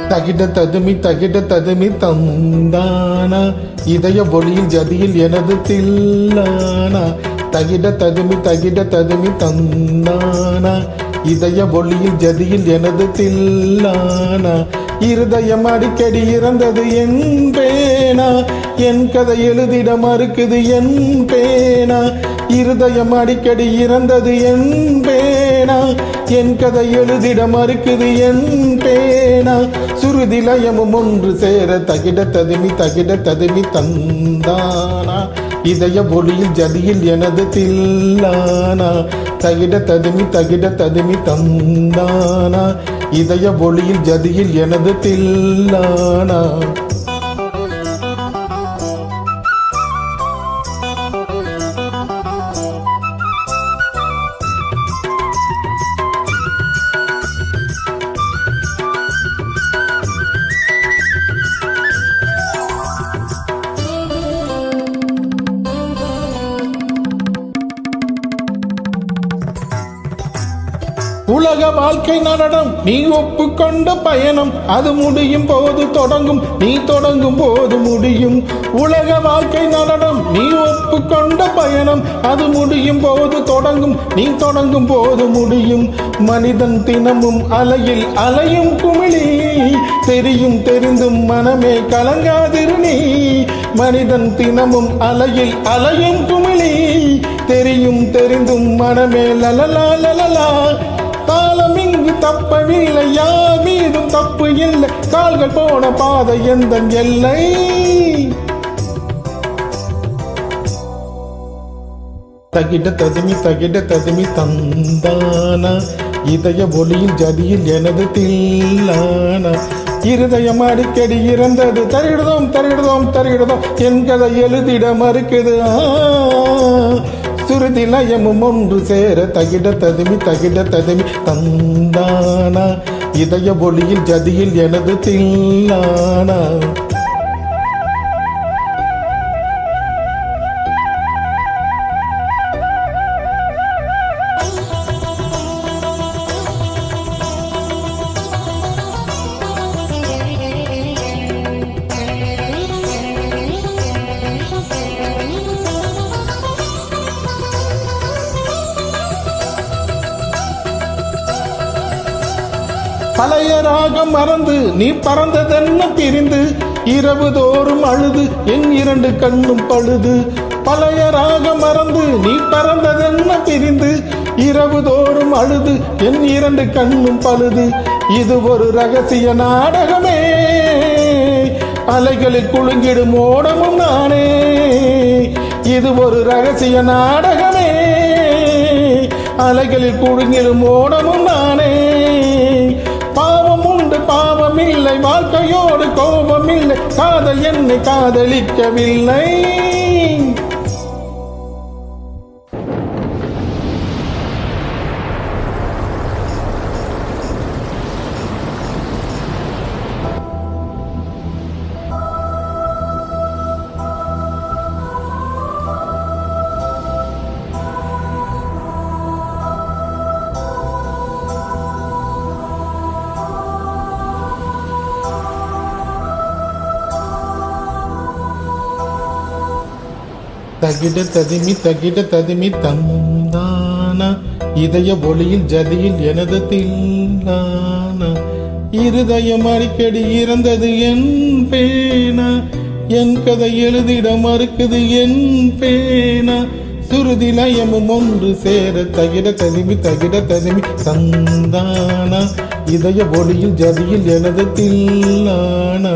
தகிட ததுமி தந்தானா இதய ஒளியில் ஜதியில் எனது தில்லானா தகிட ததுமி தந்தானா இதய ஒளியில் ஜதியில் எனது தில்லானா இருதயம் அடிக்கடி இறந்தது என் பேனா என் கதை எழுதிட மறுக்குது என் பேனா இருதயம் அடிக்கடி இறந்தது என் பேனா என் கதை எழுதிட மறுக்குது என் பேனா சுருதி லயமும் ஒன்று சேர தகிட ததுமி தந்தானா இதய ஒளியில் ஜதியில் எனது தில்லானா தகிட ததுமி தந்தானா இதய ஒளியில் ஜதியில் எனது தில்லானா உலக வாழ்க்கை நடனம் நீ ஒப்புக்கொண்ட பயணம் அது முடியும் போது தொடங்கும் நீ தொடங்கும் போது முடியும் உலக வாழ்க்கை நடனம் நீ ஒப்புக்கொண்ட பயணம் அது முடியும் போது தொடங்கும் நீ தொடங்கும் போது முடியும் மனிதன் தினமும் அலையில் அலையும் குமிழி தெரியும் தெரிந்தும் மனமே கலங்காதிரு நீ மனிதன் தினமும் அலையில் அலையும் குமிழி தெரியும் தெரிந்தும் மனமே லலலா லலலா காலம் இங்கு தப்பவில்லை யார் மீதும் தப்பு இல்லை கால்கள் போன பாதை எந்த எல்லை தகிட ததுமி தந்தானா இதய ஒளியில் ஜதியில் எனது தில்லானா இருதயம் அடிக்கடி இறந்தது தரிடுதோம் என் கதை எழுதிட மறுக்குது சுருதி லயமும் ஒன்று சேர தகிட ததுமி தந்தானா இதய ஒளியில் ஜதியில் எனது தில்லானா பழைய ராகம் மறந்து நீ பறந்ததென்ன பிரிந்து இரவு தோறும் அழுது என் இரண்டு கண்ணும் பழுது பழைய ராகம் மறந்து நீ பறந்ததென்ன பிரிந்து இரவு தோறும் அழுது என் இரண்டு கண்ணும் பழுது இது ஒரு ரகசிய நாடகமே அலைகளில் குலுங்கிடும் ஓடமும் நானே இது ஒரு ரகசிய நாடகமே அலைகளில் குலுங்கிடும் ஓடமும் நானே பாவம் உண்டு பாவம் இல்லை வாழ்க்கையோடு கோபம் இல்லை காதல் என்னை காதலிக்கவில்லை தகிட ததுமி தந்தானா இதய ஒளியில் ஜதியில் எனது தில்லானா இருதயம் அடிக்கடி இறந்தது என் பேனா என் கதை எழுதிட மறுக்குது என் பேனா சுருதி லயமும் ஒன்று சேர தகிட ததுமி தந்தானா இதய ஒளியில் ஜதியில் எனது தில்லானா